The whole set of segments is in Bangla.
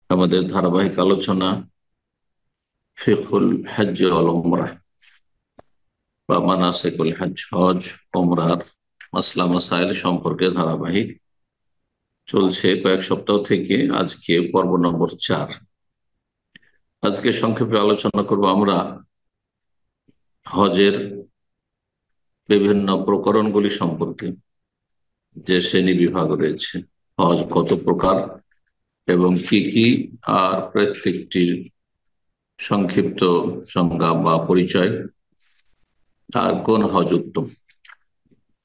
আমাদের ধারাবাহিক আলোচনা ফিকহুল হজ্জ ওয়াল উমরাহ বা মানাসিকুল হজ, হজ উমরার মাসলা মাসাইল সম্পর্কে ধারাবাহিক চলছে কয়েক সপ্তাহ থেকে। আজকে পর্ব নম্বর 4। আজকে সংক্ষেপে আলোচনা করব আমরা হজের বিভিন্ন প্রকরণগুলি সম্পর্কে। যে শ্রেণী বিভাগ রয়েছে, হজ কত প্রকার এবং কি কি, আর প্রত্যেকটির সংক্ষিপ্ত সংজ্ঞা বা পরিচয়, আর কোন হজ উত্তম,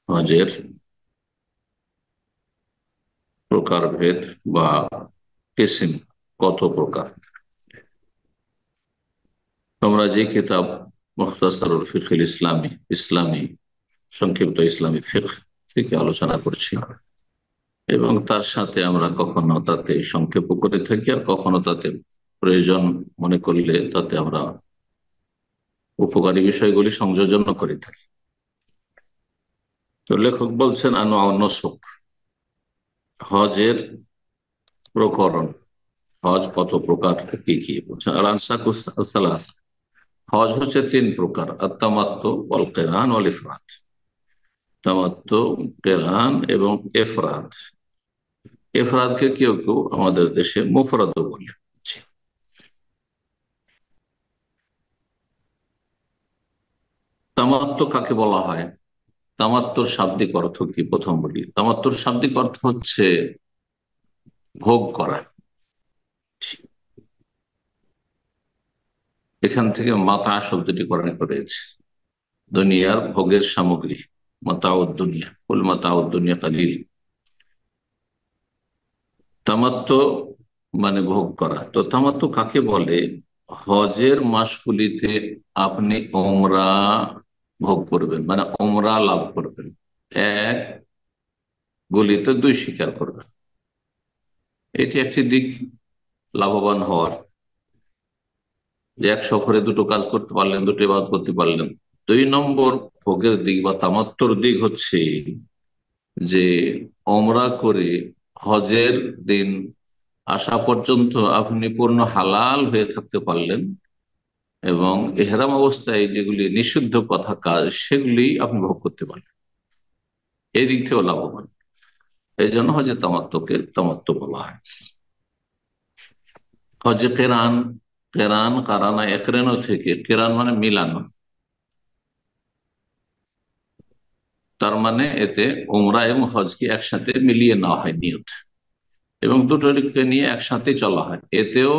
হজের প্রকারভেদ বা কিসিম কত প্রকার। আমরা যে কিতাব মুখতাসারুল ফিকহিল ইসলামী ইসলামী সংক্ষিপ্ত ইসলামী ফিকহ থেকে আলোচনা করছি, এবং তার সাথে আমরা কখনো তাতে সংক্ষেপ করে থাকি, আর কখনো তাতে প্রয়োজন মনে করলে তাতে আমরা উপকারী বিষয়গুলি সংযোজন করে থাকি। তো লেখক বলছেন আনোয়া নুসুক, হজের প্রকরণ, হজ কত প্রকার, কি কি বলছেন। আল আনসাকু সালাসা, হজ হচ্ছে 3 প্রকার: আত-তামাত্তু ওয়াল কিরান ওয়াল ইফরাদ। তামাত্তু, কিরান এবং ইফরাদ। ইফরাদকে কেউ কেউ আমাদের দেশে মুফরাদও বলে। তামাত্তু কাকে বলা হয়? তামাত্তুর শাব্দিক অর্থ কি, প্রথম বলি। তামাত্তুর শাব্দিক অর্থ হচ্ছে ভোগ করা। এখান থেকে মাতা শব্দটি কোরআনে রয়েছে, দুনিয়ার ভোগের সামগ্রী। মাতাউদ দুনিয়া, কুল মাতাউদ দুনিয়া কালিল। তামাত্তু মানে ভোগ করা। তো তামাত্তু কাকে বলে? হজের মাসগুলিতে আপনি ওমরা ভোগ করবেন, মানে ওমরা লাভ করবেন, এক গুলিতে 2 শিকার করবেন। এটি একটি দিক লাভবান হওয়ার, যে এক সফরে দুটো কাজ করতে পারলেন, দুটো ইবাদত করতে পারলেন। 2 নম্বর ভোগের দিক বা তামাত্তর দিক হচ্ছে যে ওমরা করে হজের দিন আসা পর্যন্ত আপনি পূর্ণ হালাল হয়ে থাকতে পারলেন, এবং এহরাম অবস্থায় যেগুলি নিষিদ্ধ কথা কাজ সেগুলি আপনি ভোগ করতে পারলেন। এই দিক থেকেও লাভবান। এই জন্য হজে তামাত্মকে তামাত্ম বলা হয়। হজে কেরান, কেরান কারানা একরেনো থেকে, কেরান মানে মিলানো। তার মানে এতে উমরা এবং হজকে একসাথে মিলিয়ে নেওয়া হয় নিয়ত, এবং দুটোকে নিয়ে একসাথে চলা হয়। এতেও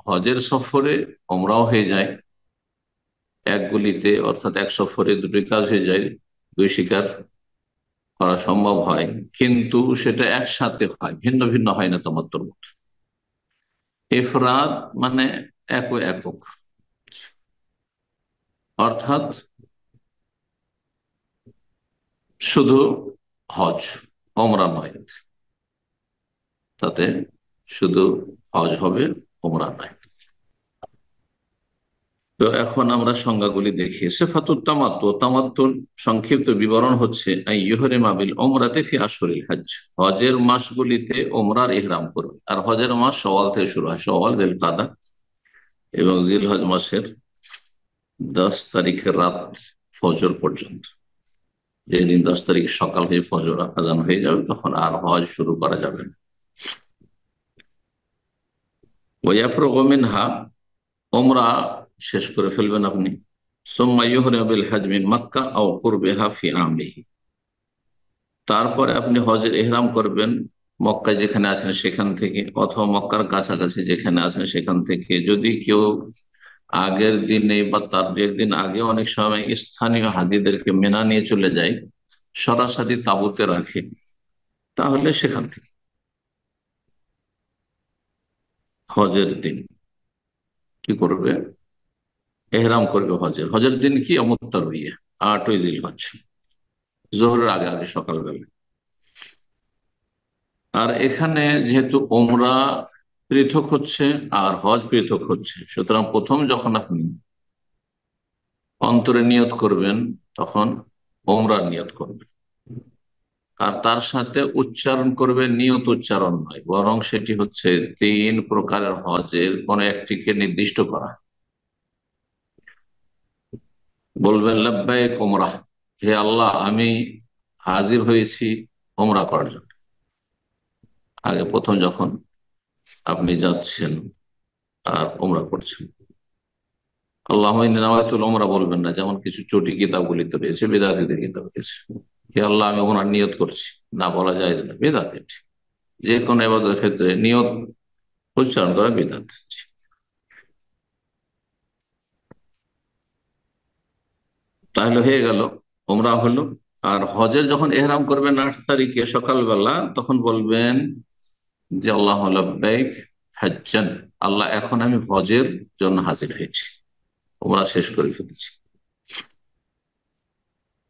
হজের সফরে উমরাও হয়ে যায় এক গুলিতে, অর্থাৎ এক সফরে দুটোই কাজ হয়ে যায়, 2 শিকার করা সম্ভব হয়। কিন্তু সেটা একসাথে হয়, ভিন্ন ভিন্ন হয় না তামাত্তুর মতো। ইফরাদ মানে একক, অর্থাৎ শুধু হজ, ওমরা নয়। তাতে শুধু হজ হবে, ওমরা নয়। তো এখন আমরা সংজ্ঞাগুলি দেখি। সিফাতুত তামাত্তু, তামাত্তুর সংক্ষিপ্ত বিবরণ হচ্ছে ইহরিমা বিল উমরাতি ফি আশহুরিল হজ, হজের মাসগুলিতে ওমরার ইহরাম করবে। আর হজের মাস শাওয়াল থেকে শুরু হয়, শাওয়াল, জিলকাদা এবং জিলহজ মাসের 10 তারিখের রাত ফজর পর্যন্ত। যেদিন 10 তারিখ সকাল হয়ে ফজর আজান হয়ে যাবে, তখন আর হজ শুরু করা যাবে না। ওয়াফরুগু মিনহা, ওমরা শেষ করে ফেলবেন আপনি। সুম্মা ইহরিমা বিল হজ মিন মক্কা আও কুরবিহা ফি আমিহি, তারপরে আপনি হজের এহরাম করবেন মক্কায় যেখানে আছেন সেখান থেকে, অথবা মক্কার কাছাকাছি যেখানে আছেন সেখান থেকে। যদি কেউ আগের দিনে বা তার 1 দিন আগে, অনেক সময় স্থানীয় হাজিদেরকে মেনা নিয়ে চলে যায়, সরাসরি তাঁবুতে রাখে, তাহলে সেখান থেকে হজের দিন কি করবে? এহরাম করবে। হজের হজের দিন কি? মুত্তারবিয়া, 8ই জিলহজ, জোহরের আগে আগে সকালবেলা। আর এখানে যেহেতু ওমরা পৃথক হচ্ছে আর হজ পৃথক হচ্ছে, সুতরাং প্রথম যখন আপনি অন্তরে নিয়ত করবেন তখন ওমরার নিয়ত করবেন, আর তার সাথে উচ্চারণ করবে, নিয়ত উচ্চারণ নয়, বরং সেটি হচ্ছে 3 প্রকারের হজের কোন একটিকে নির্দিষ্ট করা। বলবেন লাব্বাইক উমরাহ, হে আল্লাহ আমি হাজির হয়েছি উমরা করার জন্য। আগে প্রথম যখন আপনি যাচ্ছেন আর উমরা করছেন, আল্লাহ নাওয়াইতুল উমরা বলবেন না, যেমন কিছু চটি কিতাবগুলিতে রয়েছে, বেদাতীদের কিতাব রয়েছে, হে আল্লাহ আমি ওমরার নিয়ত করছি, না বলা যায় না, বেদাত। যে কোনো ইবাদতের ক্ষেত্রে নিয়ত উচ্চারণ করা বিধান। তাহলে হয়ে গেল, ওমরা হলো। আর হজের যখন এহরাম করবেন 8 তারিখে সকালবেলা, তখন বলবেন যে আল্লাহ লাব্বাইক হাজ্জান, আল্লাহ এখন আমি হজের জন্য হাজির হয়েছি, ওমরা শেষ করে ফেলেছি।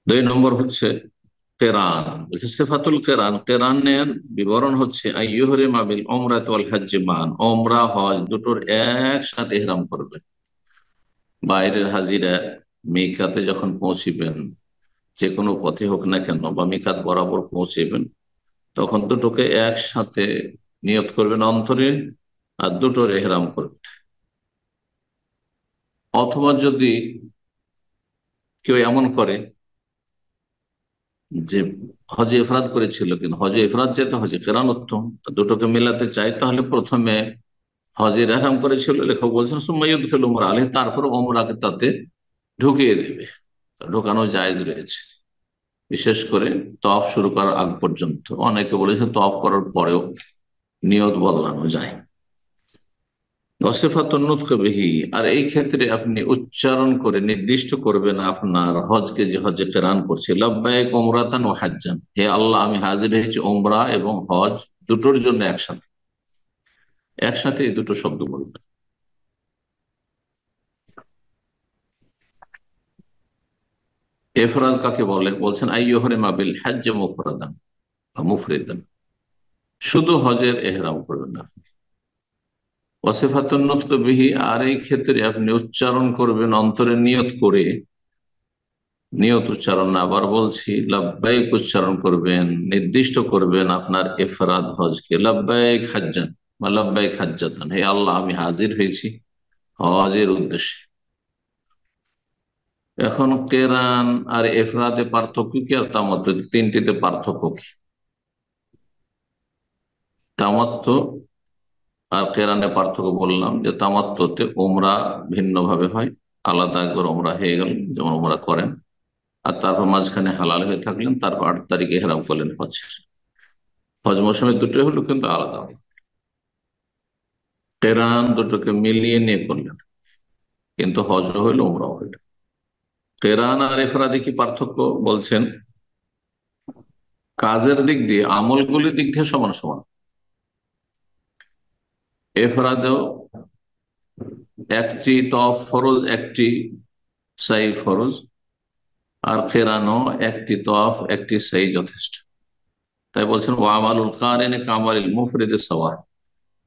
2 নম্বর হচ্ছে কেরান। বলছে সিফাতুল কেরান, কেরানের বিবরণ হচ্ছে আইয়ুহরে মাবিল ওমরাত ওয়াল হজ্জ মান, ওমরা হজ দুটোর একসাথে ইহরাম করবেন। বাইরের হাজিরা মিকাতে যখন পৌঁছিবেন, যে কোনো পথে হোক না কেন, বা মিকাত বরাবর পৌঁছেবেন, তখন দুটোকে একসাথে নিয়ত করবেন অন্তরে, আর দুটোর এহরাম করবেন। অথবা যদি কেউ এমন করে যে হজে ইফরাদ করেছিল, কিন্তু হজে ইফরাদ যেতে হজে কেরান উত্তম, দুটোকে মেলাতে চাই, তাহলে প্রথমে হজের এহরাম করেছিল, লেখক বলছেন সুম্মাইয়ুদখিলু উমরা আলাইহি, তারপর ওমরাকে তাতে ঢুকিয়ে দেবে, ঢোকানো জায়েজ রয়েছে। বিশেষ করে তওয়াফ শুরু করার আগ পর্যন্ত, অনেকে বলেছে তওয়াফ করার পরেও নিয়ত বদলানো যায়। বিহি, আর এই ক্ষেত্রে আপনি উচ্চারণ করে নির্দিষ্ট করবেন আপনার হজকে, যে হজে কেরান করছে, লাব্বাইক ওমরাতান ও হাজ্জান, হে আল্লাহ আমি হাজির হয়েছি ওমরা এবং হজ দুটোর জন্য একসাথে, একসাথে এই দুটো শব্দ বলবেন। এফরাদ কাকে বলে? বলছেন আইয়ুহরে মাবিল হজ্জ মুফরাদান বা মুফরিদান, শুধু হজের এহরাম করবেন না। ওয়াসিফাতুন নুতক বিহি, আর এই ক্ষেত্রে আপনি উচ্চারণ করবেন অন্তরে নিয়ত করে, নিয়ত উচ্চারণ না, আবার বলছি লাব্বাইক উচ্চারণ করবেন, নির্দিষ্ট করবেন আপনার ইফরাদ হজকে, লাব্বাইক হাজ্জান বা লাব্বাইক হাজ্জাতান, হে আল্লাহ আমি হাজির হয়েছি হজের উদ্দেশ্যে। এখন কেরান আর ইফরাদে পার্থক্য কি, আর তামাত্তু, তিনটিতে পার্থক্য কি? তামাত্তু আর কেরানে পার্থক্য বললাম যে তামাত্তুতে উমরা ভিন্ন ভাবে হয়, আলাদা একবার উমরা হয়ে গেল, যেমন উমরা করেন, আর তারপর মাঝখানে হালাল হয়ে থাকলেন, তারপর 8 তারিখে হেরাম করলেন হজ। হজ মৌসুমে দুটোই হলো, কিন্তু আলাদা। কেরান দুটোকে মিলিয়ে নিয়ে করলেন, কিন্তু হজ হইল উমরাও হইল। কেরান আর ইফরাদে কি পার্থক্য? বলছেন কাজের দিক দিয়ে, আমলগুলির দিক দিয়ে সমান সমান। ইফরাদেও একটি তওয়াফ ফরজ, একটি সাই ফরজ, আর কেরানও একটি তওয়াফ একটি সাই যথেষ্ট। তাই বলছেন ওয়া আমালুল কারিন কামালিল মুফরিদ সাওয়া,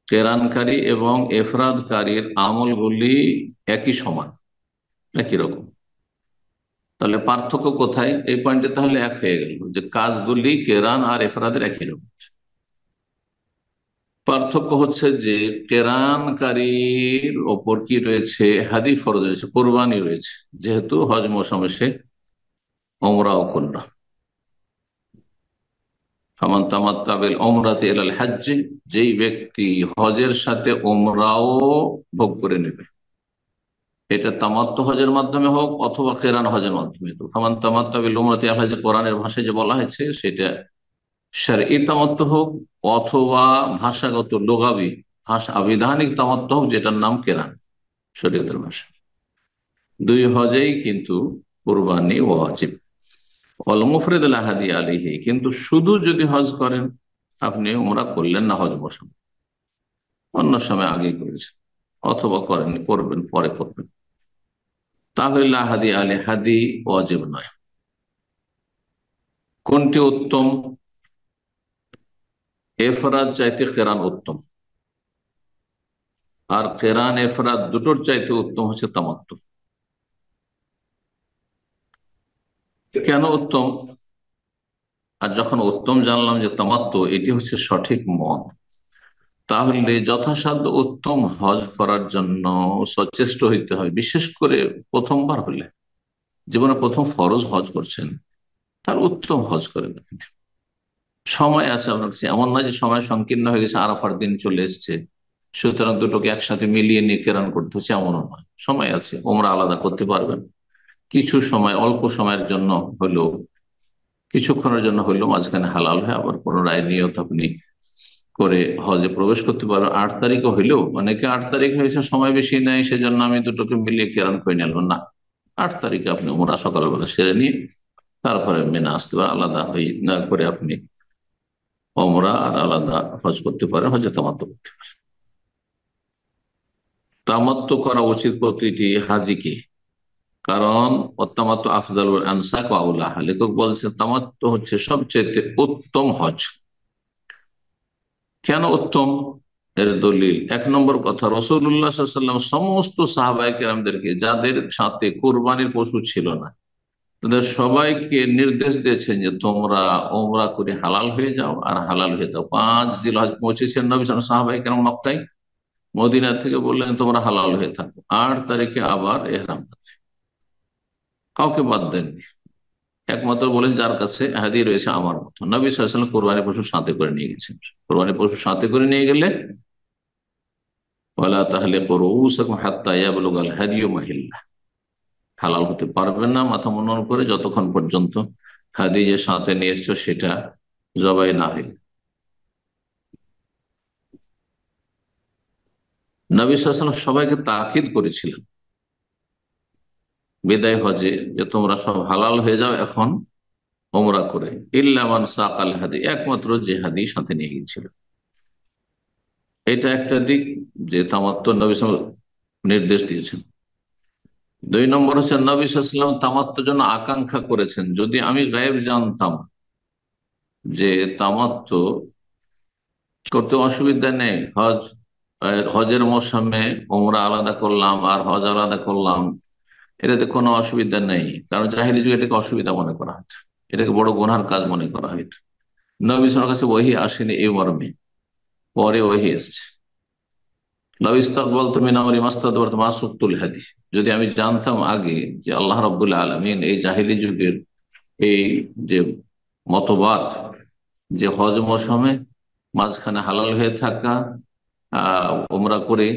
কেরানকারী এবং এফরাদকারীর আমলগুলি একই সমান, একই রকম। তাহলে পার্থক্য কোথায়? এই পয়েন্টে তাহলে এক হয়ে গেল যে কাজগুলি কেরান আর এফরাদের একই রকম। পার্থক্য হচ্ছে যে কেরানকারীর ওপর কি রয়েছে, হাদি ফরজ রয়েছে, কোরবানি রয়েছে, যেহেতু হজ মৌসুমে সে ওমরাও করল। ফামান তামাত্তা বিল উমরাতি ইলাল হজ্জ, যেই ব্যক্তি হজের সাথে ওমরাও ভোগ করে নেবে, এটা তামাত্তু হজের মাধ্যমে হোক অথবা কেরান হজের মাধ্যমে। তো ফামান তামাত্তা বিল উমরাতি আল হজ্জ, কোরআনের ভাষায় যে বলা হয়েছে সেটা শারঈ তামাত্তু হোক, অথবা ভাষাগত লুগাবি ভাষা আবিধানিক তামাত্তু হোক, যেটার নাম কেরান শরীয়তের ভাষা। দুই হজেই কিন্তু কুরবানি ওয়াজিব। ওয়াল মুফরিদ লা হাদি আলাইহি, কিন্তু শুধু যদি হজ করেন, আপনি উমরা করলেন না হজ মৌসুম, অন্য সময় আগে করেছেন অথবা করেননি, করবেন পরে করবেন, তাহলে লা হাদি আলাইহি, হাদি ওয়াজিব নয়। কোনটি উত্তম? এফরাদ চাইতে কেরান উত্তম, আর কেরান এফরাদ দুটোর চাইতে উত্তম হচ্ছে তামাত্তু। কেন উত্তম? আর যখন উত্তম জানলাম যে তামাত্তু এটি হচ্ছে সঠিক মত, তাহলে যথাসাধ্য উত্তম হজ করার জন্য সচেষ্ট হইতে হয়। বিশেষ করে প্রথমবার হলে, জীবনে প্রথম ফরজ হজ করছেন, তার উত্তম হজ করেন। সময় আছে আপনার কাছে, এমন নয় যে সময় সংকীর্ণ হয়ে গেছে, আরাফার দিন চলে এসছে, সুতরাং দুটোকে একসাথে মিলিয়ে নিয়ে কেরান করতে হচ্ছে, এমনও নয়। সময় আছে, ওমরা আলাদা করতে পারবেন। কিছু সময়, অল্প সময়ের জন্য হলেও, কিছুক্ষণের জন্য হলেও মাঝখানে হালাল হয়, আবার পুনরায় নিয়ত আপনি করে হজে প্রবেশ করতে পারবেন। 8 তারিখে হইলেও, অনেকে 8 তারিখ হয়েছে সময় বেশি নেই সেজন্য আমি দুটোকে মিলিয়ে কেরান করে নিলাম না। 8 তারিখে আপনি ওমরা সকালবেলা সেরে নিয়ে তারপরে মেনে আসতে পারেন, আলাদা হয়ে না করে আপনি ওমরা আর আলাদা হজ করতে পারেন, হজে তামাত্তু করতে পারেন। তামাত্তু করা উচিত প্রতিটি হাজিকে, কারণ অত্তামাত্তু আফজালুল আনসাক ওয়া আউলাহা। লেখক বলছে তামাত্তু হচ্ছে সবচেয়ে উত্তম হজ। কেন উত্তম? এর দলিল, 1 নম্বর কথা, রাসূলুল্লাহ সাল্লাল্লাহু আলাইহি ওয়াসাল্লাম সমস্ত সাহাবায়ে কেরামদেরকে, যাদের সাথে কোরবানির পশু ছিল না, তাদের সবাইকে নির্দেশ দিয়েছেন যে তোমরা ওমরা করে হালাল হয়ে যাও আর হালাল হয়ে যাও। 5 জিলহজ পৌঁছেছেন নবী সাল্লাল্লাহু আলাইহি ওয়াসাল্লাম, সাহাবায়ে কেরাম মক্কায়, মদিনা থেকে বললেন তোমরা হালাল হয়ে থাকো। 8 তারিখে আবার এহরাম, কাউকে বাদ দেননি। একমাত্র বলেছে যার কাছে হাদিয়া রয়েছে আমার মতো। নবী সাল্লাল্লাহু আলাইহি ওয়াসাল্লাম কোরবানি পশু সাথে করে নিয়ে গেছেন। কোরবানি পশু সাথে করে নিয়ে গেলে ওয়ালা তাহলিকু রুউসাকুম হাত্তা ইয়াবলুগাল হাদিয়ু মাহিল্লাহ, হালাল হতে পারবেন না মাথা মুন্ডন করে যতক্ষণ পর্যন্ত হাদি যে সাথে নিয়ে এসছো সেটা জবাই না হয়। নবী সাল্লাল্লাহু আলাইহি ওয়াসাল্লাম সবাইকে তাকিদ করেছিলেন বিদায় হজে যে তোমরা সব হালাল হয়ে যাও এখন ওমরা করে, ইল্লা মান সাকাল হাদি, একমাত্র যে হাদি সাথে নিয়ে গিয়েছিল। এটা একটা দিক যে তামাত্তু নবী সাল্লাল্লাহু আলাইহি ওয়াসাল্লাম নির্দেশ দিয়েছেন। 2 নম্বর হচ্ছে নবী সাল্লাল্লাহু আলাইহি ওয়াসাল্লাম তামাত্তুর জন্য আকাঙ্ক্ষা করেছেন, যদি আমি গায়েব জানতাম যে তামাত্তু করতে অসুবিধা নেই, হজের মৌসুমে ওমরা আলাদা করলাম আর হজ আলাদা করলাম, এটাতে কোনো অসুবিধা নেই। কারণ জাহিলি যুগে এটাকে অসুবিধা মনে করা হতো, এটাকে বড় গুনহার কাজ মনে করা হতো। নবী সাল্লাল্লাহু আলাইহি ওয়াসাল্লামের কাছে ওহী আসেনি এই মর্মে, পরে ওহী এসেছে। লাউ ইস্তাকবালতু মিন আমরি মাস্তাদবারতু মা সুকতুল হাদি, যদি আমি জানতাম আগে যে আল্লাহ রাব্বুল আলামিন এই জাহিলি যুগের এই যে মতবাদ, যে হজ মৌসুমে মাঝখানে হালাল হয়ে থাকা, ওমরা করে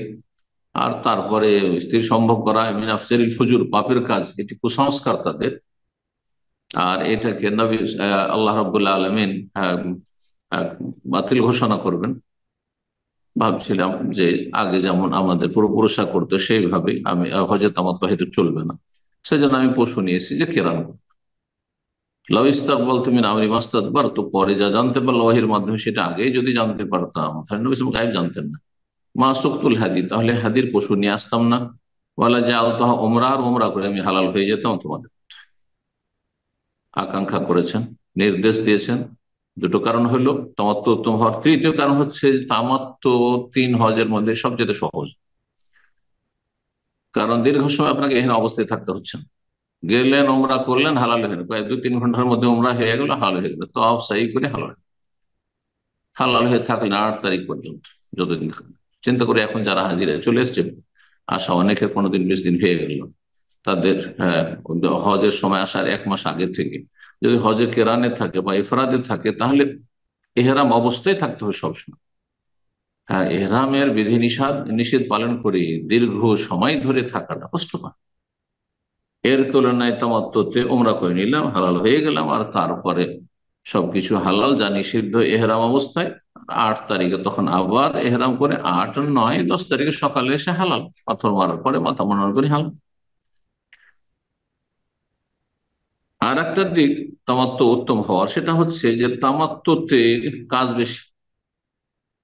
আর তারপরে স্ত্রী সম্ভোগ করা, মিনাফসিল ফুজুর, পাপের কাজ, এটি কুসংস্কার তাদের। আর এটাকে নবী আল্লাহ রাব্বুল আলামিন বাতিল ঘোষণা করবেন, ভাবছিলাম যে আগে যেমন আমাদের পূর্বপুরুষরা করতো সেইভাবে আমি হজে তামাত্তু হয়তো চলবে না, সেজন্য আমি পশু নিয়েছি যে কেরান। লাউ ইস্তাকবাল তুমি আমরি মাস্তাদবার, তো পরে যা জানতে পারলো ওহির মাধ্যমে, সেটা আগেই যদি জানতে পারতাম, তাহলে নবী সাল্লাল্লাহু আলাইহি ওয়াসাল্লাম গায়েব জানতেন না। মা সুকতুল হাদি, তাহলে হাদির পশু নিয়ে আসতাম না। ওয়ালা যে আলতাহা, ওমরা আর ওমরা করে আমি হালাল হয়ে যেতাম তোমাদের। আকাঙ্ক্ষা করেছেন, নির্দেশ দিয়েছেন। দুটো কারণ হলো তামাত্তু উত্তম হওয়ার। তৃতীয় কারণ হচ্ছে তামাত্তু 3 হজের মধ্যে সবচেয়ে সহজ, কারণ দীর্ঘ সময় আপনাকে এখানে অবস্থায় থাকতে হচ্ছে না। গেলেন, ওমরা করলেন, হালাল হয়ে গেল, প্রায় 2-3 ঘন্টার মধ্যে ওমরা হয়ে গেল, হালাল হয়ে গেল, তো সাই করে হালাল, হালাল হয়ে থাকলেন 8 তারিখ পর্যন্ত, যতদিন থাকলেন। চিন্তা করে এখন যারা হাজিরা চলে এসছে, আসা অনেকের 15 দিন 20 দিন হয়ে গেল, তাদের হজের সময় আসার 1 মাস আগে থেকে যদি হজে কেরানে থাকে বা ইফরাদে থাকে, তাহলে এহরাম অবস্থায় থাকতে হবে সবসময়। হ্যাঁ, এহরামের বিধি নিষেধ পালন করে দীর্ঘ সময় ধরে থাকাটা কষ্টকর। এর তুলনায় তামাত্তুতে উমরা করে নিলাম, হালাল হয়ে গেলাম, আর তারপরে সবকিছু হালাল যা নিষিদ্ধ এহরাম অবস্থায়। 8 তারিখে তখন আবার এহরাম করে, 8, 9, 10 তারিখে সকালে এসে হালাল, পাথর মারার পরে মাথা মনার করে হালাল। আর একটা দিক তামাত্তু উত্তম হওয়ার, সেটা হচ্ছে যে তামাত্তুতে কাজ বেশি,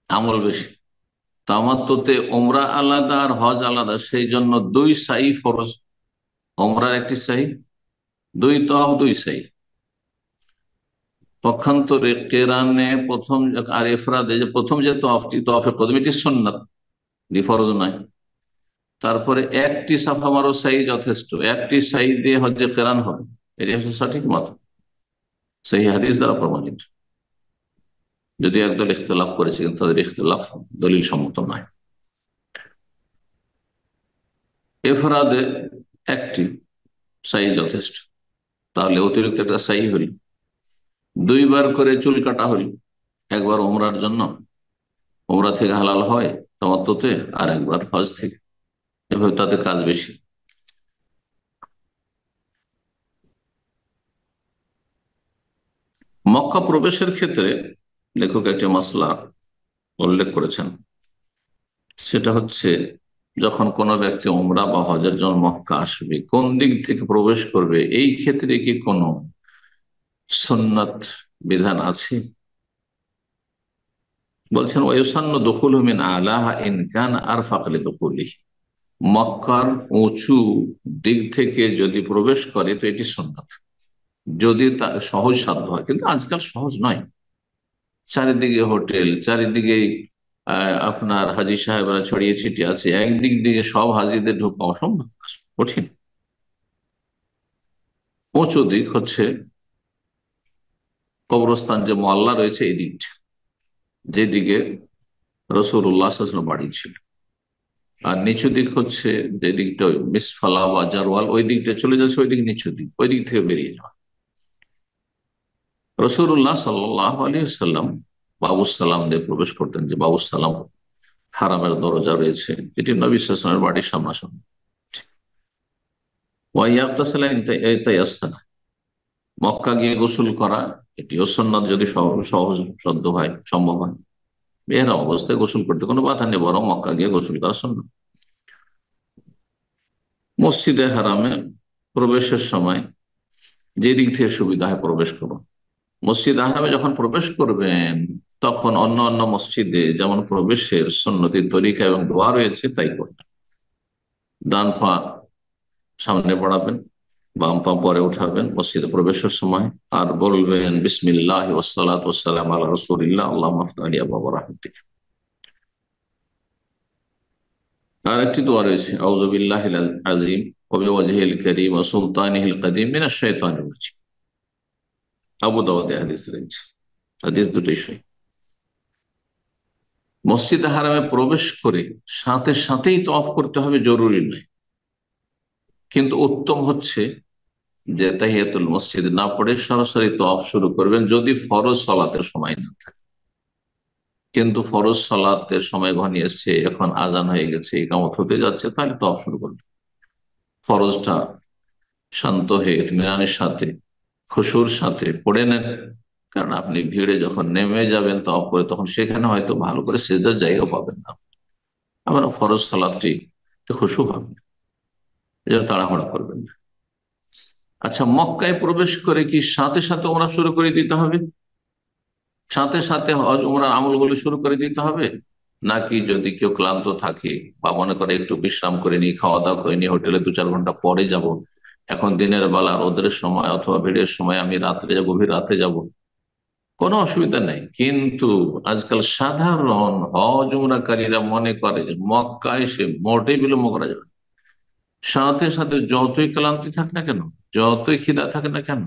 আমল বেশি। তামাত্তুতে ওমরা আলাদা আর হজ আলাদা, সেই জন্য 2 সাই ফরজ। ওমরার একটি সাই, 2 তওয়াফ, 2 সাই। পক্ষান্তরে কেরানে প্রথম আর ইফরাদে যে প্রথম যে তওয়াফটি, তওয়াফে কদম, এটি সুন্নাত, ফরজ নয়। তারপরে একটি সাফা মারো সাই যথেষ্ট, একটি সাই দিয়ে হজ্জে কেরান হবে, এটি হচ্ছে সঠিক মত। সেই হাদিস দ্বারা প্রমাণিত। যদি একদল ইখতিলাফ করেছে কিন্তু তাদের ইখতিলাফ দলিল সম্মত নয়। এফরাদে একটি সাই যথেষ্ট, তাহলে অতিরিক্ত একটা সাই হইল। দুইবার করে চুল কাটা হইল, একবার ওমরার জন্য, ওমরা থেকে হালাল হয় তামাত্তুতে, আর একবার হজ থেকে, এভাবে তাদের কাজ বেশি। মক্কা প্রবেশের ক্ষেত্রে লেখক একটি মাসলা উল্লেখ করেছেন, সেটা হচ্ছে যখন কোনো ব্যক্তি উমরা বা হজের জন্য মক্কা আসবে, কোন দিক থেকে প্রবেশ করবে, এই ক্ষেত্রে কি কোনো সুন্নাত বিধান আছে? বলছেন ওয়ায়ুসান্ন দুখুলহু মিন আলাহা ইন কানা আরফাক লিদুখুলিহি, মক্কার উঁচু দিক থেকে যদি প্রবেশ করে তো এটি সুন্নাত, যদি তা সহজ সাধ্য হয়। কিন্তু আজকাল সহজ নয়, চারিদিকে হোটেল, চারিদিকে আপনার হাজি সাহেবরা ছড়িয়ে ছিটিয়ে আছে, একদিক দিকে সব হাজিদের ঢোকা অসম্ভব, কঠিন। উঁচু দিক হচ্ছে কবরস্থান যে মহল্লা রয়েছে এই দিকটা, যেদিকে রাসূলুল্লাহ সাল্লাল্লাহু আলাইহি ওয়াসাল্লাম বাড়ি ছিল। আর নিচু দিক হচ্ছে যে দিকটা মিসফালা বা জারওয়াল, ওই দিকটা চলে যাচ্ছে, ওই দিক নিচু দিক, ওই দিক থেকে বেরিয়ে যাওয়া। রাসূলুল্লাহ সাল্লাল্লাহু আলাইহি ওয়াসাল্লাম বাবুসালাম দিয়ে প্রবেশ করতেন, যে বাবুসালাম হারামের দরজা রয়েছে, যেটি নবী সাল্লাল্লাহু আলাইহি ওয়াসাল্লামের বাড়ির সামনাসামনি। মক্কা গিয়ে গোসল করা এটিও সুন্নাত, যদি সহজ সাধ্য হয়, সম্ভব হয়। এহরাম অবস্থায় গোসল করতে কোনো বাধা নেই, বরং মক্কা গিয়ে গোসল করা সুন্নাত। মসজিদে হারামে প্রবেশের সময় যে দিক থেকে সুবিধা হয় প্রবেশ করুন। মসজিদ হারামে যখন প্রবেশ করবেন তখন অন্য অন্য মসজিদে যেমন প্রবেশের সুন্নতির তরিকা এবং দোয়া রয়েছে তাই করবেন। ডান পা সামনে বাড়াবেন, বাম পা পরে উঠাবেন মসজিদে প্রবেশের সময়, আর বলবেন বিসমিল্লাহ ওয়াসসালাতু ওয়াসসালামু আলা রাসূলিল্লাহ আল্লাহুম্মা আফতিহ আলি আবওয়াব রাহমাতিক। আর একটি দোয়া রয়েছে আউযু বিল্লাহিল আযীম ওয়া বিওয়াজহিল কারীম ওয়া সুলতানিহিল কাদীম মিনাশ শাইতানির রাজীম। আবু দাউদে হাদিস রয়েছে, হাদিস দুটোই সহিহ। মসজিদ হারামে প্রবেশ করে সাথে সাথেই তওয়াফ করতে হবে জরুরি নয়, কিন্তু উত্তম হচ্ছে যে তাহিয়াতুল মসজিদ না পড়ে সরাসরি তওয়াফ শুরু করবেন, যদি ফরজ সালাতের সময় না থাকে। কিন্তু ফরজ সালাতের সময় ঘনিয়ে এসছে, এখন আজান হয়ে গেছে, ইকামত হতে যাচ্ছে, তাহলে তওয়াফ শুরু করবেন। ফরজটা শান্ত হয়ে ইতমিনানের সাথে, খুশুর সাথে পড়ে নেন, কারণ আপনি ভিড়ে যখন নেমে যাবেন তওয়াফ করে, তখন সেখানে হয়তো ভালো করে সিজদার জায়গা পাবেন না। আবার ফরজ সালাতটি খুশু হবে, এই জন্য তাড়াহুড়া করবেন না। আচ্ছা, মক্কায় প্রবেশ করে কি সাথে সাথে ওমরা শুরু করে দিতে হবে? সাথে সাথে হজ উমরার আমলগুলো শুরু করে দিতে হবে, নাকি যদি কেউ ক্লান্ত থাকে বা মনে করে একটু বিশ্রাম করে নি, খাওয়া দাওয়া করে নি, হোটেলে 2-4 ঘন্টা পরে যাব, এখন দিনের বেলা রোদের সময় অথবা ভিড়ের সময় আমি রাত্রে যাবো, গভীর রাতে যাব, কোনো অসুবিধা নেই। কিন্তু আজকাল সাধারণ হজ উমরাকারীরা মনে করে যে মক্কা এসে মোটেই বিলম্ব করা যাবে, সাথে সাথে যতই ক্লান্তি থাক না কেন, যতই খিদা থাকে না কেন,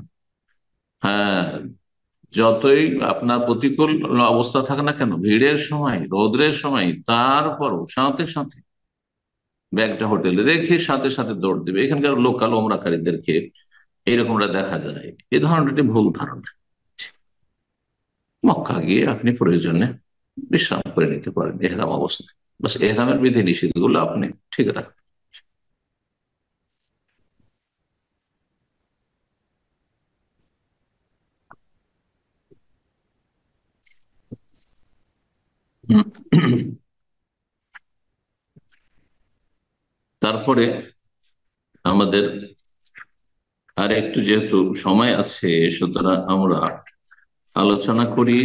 হ্যাঁ, যতই আপনার প্রতিকূল অবস্থা থাকে না কেন, ভিড়ের সময়, রৌদ্রের সময়, তারপরও সাথে সাথে ব্যাগটা হোটেলে রেখে সাথে সাথে দৌড় দেবে। এখানকার লোকাল ওমরাকারীদেরকে এরকমটা দেখা যায়। এই ধরনের একটি ভুল ধারণা। মক্কা গিয়ে আপনি প্রয়োজনে বিশ্রাম করে নিতে পারেন এহরাম অবস্থায়, বাস এহরামের বিধি নিষেধ গুলো আপনি ঠিক রাখবেন। তারপরে আমাদের আর একটু যেহেতু সময় আছে, সুতরাং আমরা আলোচনা করি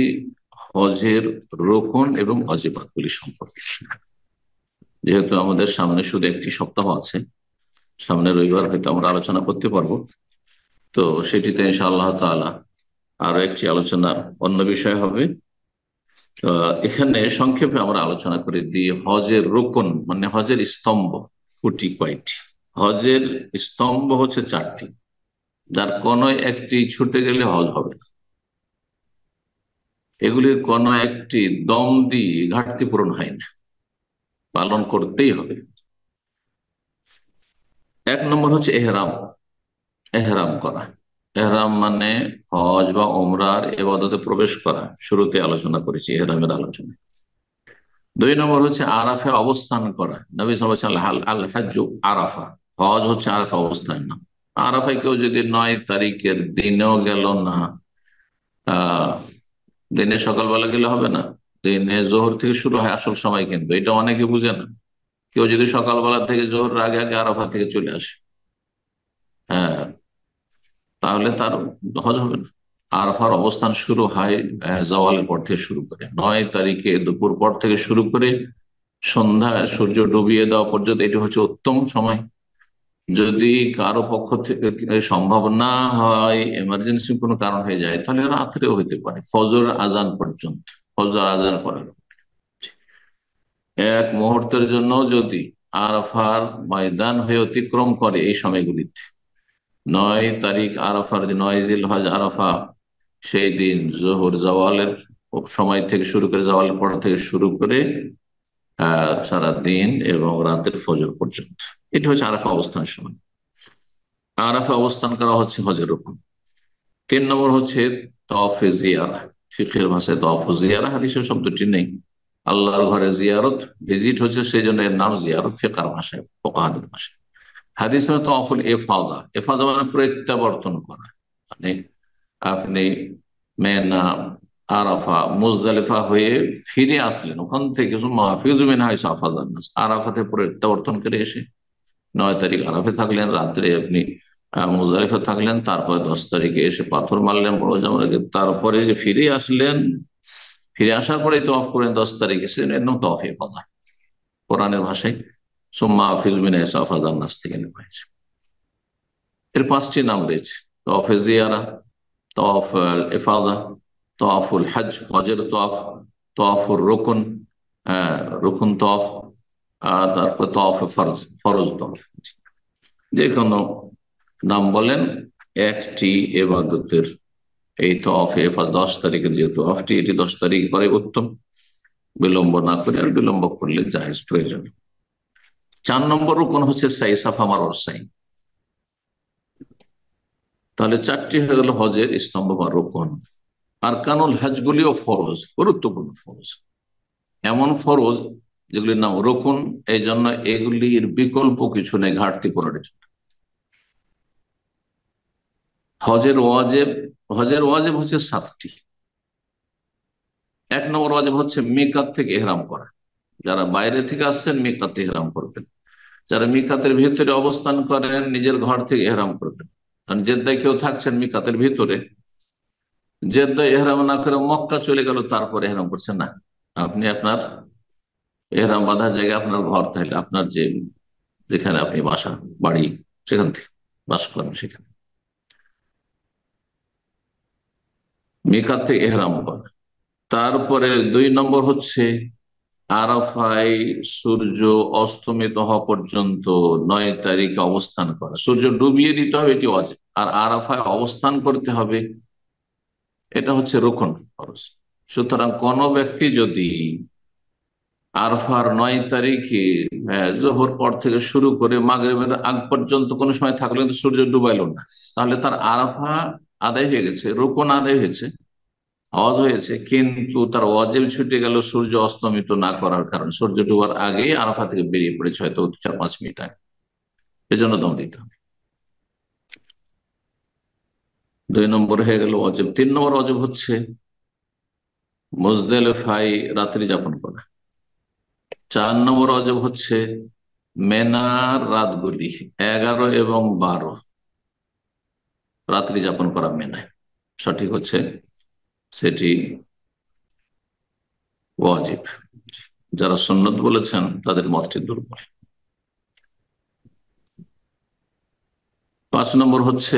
হজের রোকন এবং ওয়াজিবাতগুলি সম্পর্কে। যেহেতু আমাদের সামনে শুধু একটি সপ্তাহ আছে, সামনে রবিবার হয়তো আমরা আলোচনা করতে পারবো, তো সেটিতে ইনশাআল্লাহ তাআলা আরো একটি আলোচনা অন্য বিষয় হবে। এখানে সংক্ষেপে আমরা আলোচনা করে দিই হজের রোকন, মানে হজের স্তম্ভ, খুঁটি কয়টি। হজের স্তম্ভ হচ্ছে 4টি, যার কোনো একটি ছুটে গেলে হজ হবে না। এগুলির কোন একটি দম দিয়ে ঘাটতি পূরণ হয় না, পালন করতেই হবে। এক নম্বর হচ্ছে এহরাম। এহরাম করা, এহরাম মানে হজ বা ওমরার ইবাদতে প্রবেশ করা। শুরুতে আলোচনা করেছি এহরামের আলোচনা। দুই নম্বর হচ্ছে আরাফে অবস্থান করা। নবী সাল্লাল্লাহু আলাইহি ওয়াসাল্লাম আল হাজ্জু আরাফা, হজ হচ্ছে আরাফা অবস্থান না। আরাফায় কেউ যদি 9 তারিখের দিনেও গেল না, আহ দিনে সকালবেলা গেলে হবে না, দিনে জোহর থেকে শুরু হয় আসল সময়, কিন্তু এটা অনেকে বুঝে না। কেউ যদি সকালবেলা থেকে জোহর আগে আগে আরাফা থেকে চলে আসে, হ্যাঁ, তাহলে তার হজ হবে না। আরাফার অবস্থান শুরু হয় জওয়ালের পর থেকে শুরু করে, 9 তারিখে দুপুর পর থেকে শুরু করে সন্ধ্যা সূর্য ডুবিয়ে দেওয়া পর্যন্ত, এটি হচ্ছে উত্তম সময়। যদি কারো পক্ষ থেকে সম্ভব না হয়, এমার্জেন্সি কোনো কারণ হয়ে যায়, তাহলে রাত্রেও হইতে পারে, ফজর আজান পর্যন্ত। ফজর আজান পরে এক মুহূর্তের জন্য যদি আরাফার ময়দান হয়ে অতিক্রম করে এই সময়গুলিতে, 9 তারিখ আরাফার দিন, 9 জিলহজ আরাফা, সেই দিন জোহর জওয়ালের সময় থেকে শুরু করে, জওয়ালের পর থেকে শুরু করে সারা দিন এবং রাতের ফজর পর্যন্ত, এটা হচ্ছে আরাফা অবস্থানের সময়। আরাফা অবস্থান করা হচ্ছে হজের রকম। 3 নম্বর হচ্ছে তওয়াফে জিয়ারা। ফিকহের ভাষায় তওয়াফ জিয়ারা, হাদিসের শব্দটি নেই। আল্লাহর ঘরে জিয়ারত, ভিজিট হচ্ছে, সেই জন্য এর নাম জিয়ারত ফিকহার ভাষায়, ফুকাহাদের ভাষায়। হাদিস তওয়াফুল এফাদা, এফাদা মানে প্রত্যাবর্তন করা, মানে আপনি মেনা, আরাফা, মুজদালিফা হয়ে ফিরে আসলেন ওখান থেকে, আরাফাতে প্রত্যাবর্তন করে এসে 9 তারিখ আরাফে থাকলেন, রাত্রে আপনি মুজদালিফা থাকলেন, তারপরে 10 তারিখে এসে পাথর মারলেন বড় জামাকে, তারপরে যে ফিরে আসলেন, ফিরে আসার পরে তওয়াফ করেন 10 তারিখে, সেজন্য তওয়াফ ইফাদা কোরআনের ভাষায়। সুম্মা আফিযু মিন হাইসু আফাযান নাস থেকে নেওয়া হয়েছে। এর 5টি নাম রয়েছে: তওয়াফে জিয়ারা, তওয়াফ ইফাদা, তওয়াফুল হজ, হজের তওয়াফ, তওয়াফুর রুকন, রুকন তওয়াফ, আর তারপর তওয়াফ ফরজ, ফরজ তওয়াফ। যে কোনো নাম বলেন, একটি এবাদতের এই তওয়াফে ইফাদা 10 তারিখের যে তওয়াফটি, এটি 10 তারিখ করে উত্তম, বিলম্ব না করে, আর বিলম্ব করলে জায়েজ, প্রয়োজন। 4 নম্বর রুকন হচ্ছে সাই, সাফা মারোয়ার সাই। তাহলে 4টি হয়ে গেল হজের স্তম্ভ বা রোকন। আর কানুল হজ গুলিও ফরজ, গুরুত্বপূর্ণ ফরজ, এমন ফরজ যেগুলির নাম রোকন, এই জন্য এগুলির বিকল্প কিছু নেই ঘাটতি পূরণের জন্য। হজের ওয়াজেব, হজের ওয়াজেব হচ্ছে 7টি। 1 নম্বর ওয়াজেব হচ্ছে মিকাত থেকে ইহরাম করা। যারা বাইরে থেকে আসছেন মিকাতে ইহরাম করবেন, যারা মিকাতের ভিতরে অবস্থান করেন নিজের ঘর থেকে ইহরাম করবেন। কারণ জেদ্দায় কেউ থাকছেন মিকাতের ভিতরে, জেদ্দায় এহরাম না করে মক্কা চলে গেল, তারপরে এহরাম করছেন না, আপনি আপনার এহরাম বাঁধার জায়গায় আপনার ঘর, তাহলে আপনার যে, যেখানে আপনি বাসা বাড়ি, সেখান থেকে বাস করেন, সেখানে মিকাত থেকে এহরাম করা। তারপরে 2 নম্বর হচ্ছে আরাফায় সূর্য অস্তমিত হওয়া পর্যন্ত 9 তারিখে অবস্থান করা, সূর্য ডুবিয়ে দিতে হবে, এটি ওয়াজিব। আর আরাফায় অবস্থান করতে হবে, এটা হচ্ছে রুকন, ফরজ। সুতরাং কোন ব্যক্তি যদি আরফার 9 তারিখে জোহর পর থেকে শুরু করে মাগরিবের আগ পর্যন্ত কোন সময় থাকলো কিন্তু সূর্য ডুবাইল না, তাহলে তার আরাফা আদায় হয়ে গেছে, রুকন আদায় হয়েছে, হজ হয়েছে, কিন্তু তার ওয়াজিব ছুটে গেল সূর্য অস্তমিত না করার কারণে। সূর্য ডুবার আগেই আরাফা থেকে বেরিয়ে পড়েছে, হয়তো 4-5 মিনিট আগে, এজন্য দম দিতে হবে। 2 নম্বর হয়ে গেল ওয়াজিব। 3 নম্বর ওয়াজিব হচ্ছে মুজদালিফায় রাত্রি যাপন করা। 4 নম্বর ওয়াজিব হচ্ছে মেনার রাতগুলি 11 এবং 12 রাত্রি যাপন করা মেনায়, সঠিক হচ্ছে সেটি ওয়াজিব। যারা সুন্নত বলেছেন তাদের মতটি দুর্বল। 5 নম্বর হচ্ছে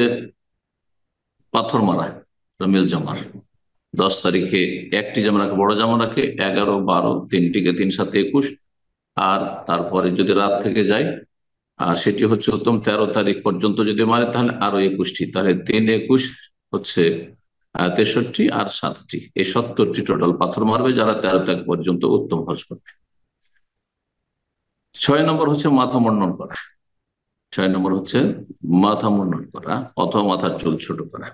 পাথর মারা, রমিল জামার। 10 তারিখে একটি জামা রাখে, বড় জামা রাখে, 11, 12, তিনটিকে 3, 7, 21, আর তারপরে যদি রাত থেকে যায়, আর সেটি হচ্ছে উত্তম, 13 তারিখ পর্যন্ত যদি মারে তাহলে আরো 21টি, তাহলে 3, 21 হচ্ছে 63 আর 7টি, এই 70টি টোটাল পাথর মারবে যারা 13 ত্যাগ পর্যন্ত উত্তম হজ করবে। 6 নম্বর হচ্ছে মাথা মুন্ডন করা। 6 নম্বর হচ্ছে মাথা মুন্ডন করা অথবা মাথার চুল ছোট করা।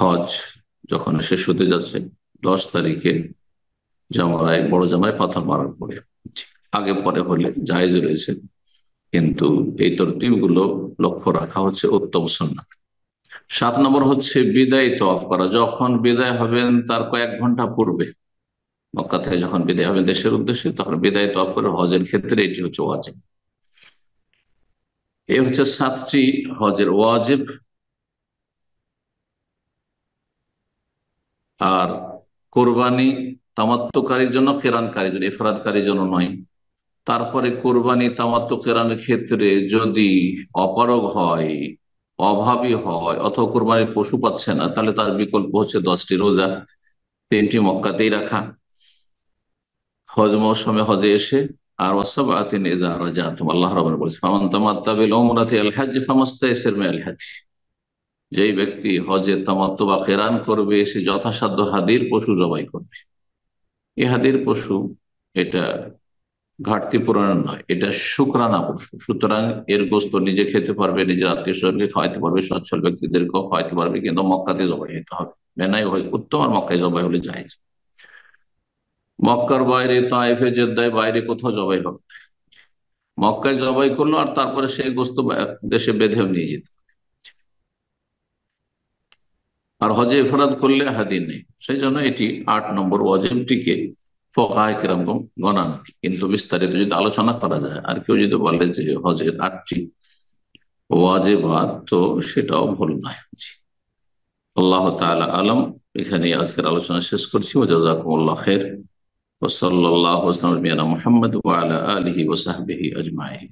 হজ যখন শেষ হতে যাচ্ছে 10 তারিখে জামারায়, বড় জামারায় পাথর মারার পরে, আগে পরে হলে জায়েজ রয়েছে, কিন্তু এই তরতিব গুলো লক্ষ্য রাখা হচ্ছে উত্তম সুন্নাত। 7 নম্বর হচ্ছে বিদায় তওয়াফ করা। যখন বিদায় হবেন তার কয়েক ঘন্টা পূর্বে, মক্কা থেকে যখন বিদায় হবেন দেশের উদ্দেশ্যে, তখন বিদায় তওয়াফ করে হজের ক্ষেত্রে এটি হচ্ছে ওয়াজিব। এই হচ্ছে 7টি হজের ওয়াজিব। আর কোরবানি তামাত্তুকারীর জন্য, কেরানকারীর জন্য, ইফরাদকারীর জন্য নয়। তারপরে কোরবানি তামাত্তু কেরানের ক্ষেত্রে যদি অপারগ হয়, অভাবী হয়, অথবা কোরবানির পশু পাচ্ছে না, তাহলে তার বিকল্প হচ্ছে 10টি রোজা, 3টি মক্কাতেই রাখা হজ মৌসুমে হজে এসে। আর ওয়াসাবআতিন ইযা রাজাতুম, আল্লাহ রাব্বুল বলেছেন ফামান তামাত্তা বিল উমরাতি আল হজ্জ ফামাস্তাইসার মিনাল হজ্জ। যেই ব্যক্তি হজে তামাত্তু বা কেরান করবে সে যথাসাধ্য হাদির পশু জবাই করবে। এই হাদির পশু এটা ঘাটতি পূরণের নয়, এটা শুকরানা পশু, সুতরাং এর গোস্ত নিজে খেতে পারবে, নিজের আত্মীয় স্বজনকে খাওয়াইতে পারবে, সচ্ছল ব্যক্তিদেরকেও খাওয়াইতে পারবে, কিন্তু মক্কাতে জবাই হতে হবে। বেনাই উত্তম, আর মক্কায় জবাই হলে জায়েজ। মক্কার বাইরে, তায়েফে, জেদ্দায় বাইরে কোথাও জবাই হবে, মক্কায় জবাই করলো আর তারপরে সেই গোস্ত দেশে বেঁধেও নিয়ে যেত। আর হজে ইফরাদ করলে হাদির নেই, সেই জন্য এটি 8 নম্বর ওয়াজিবটিকে ফুকাহায়ে কেরাম গণনা নেই। কিন্তু বিস্তারিত যদি আলোচনা করা যায়, আর কেউ যদি বলে যে হজের 8টি ওয়াজিবাত, তো সেটাও ভুল নয়। আল্লাহ তাআলা আলম। এখানে আজকের আলোচনা শেষ করছি। ওয়া জাযাকুমুল্লাহু খাইর। ওয়া সাল্লাল্লাহু আলা মুহাম্মদ ওয়া আলা আলিহি ওয়া সাহবিহি আজমাইন।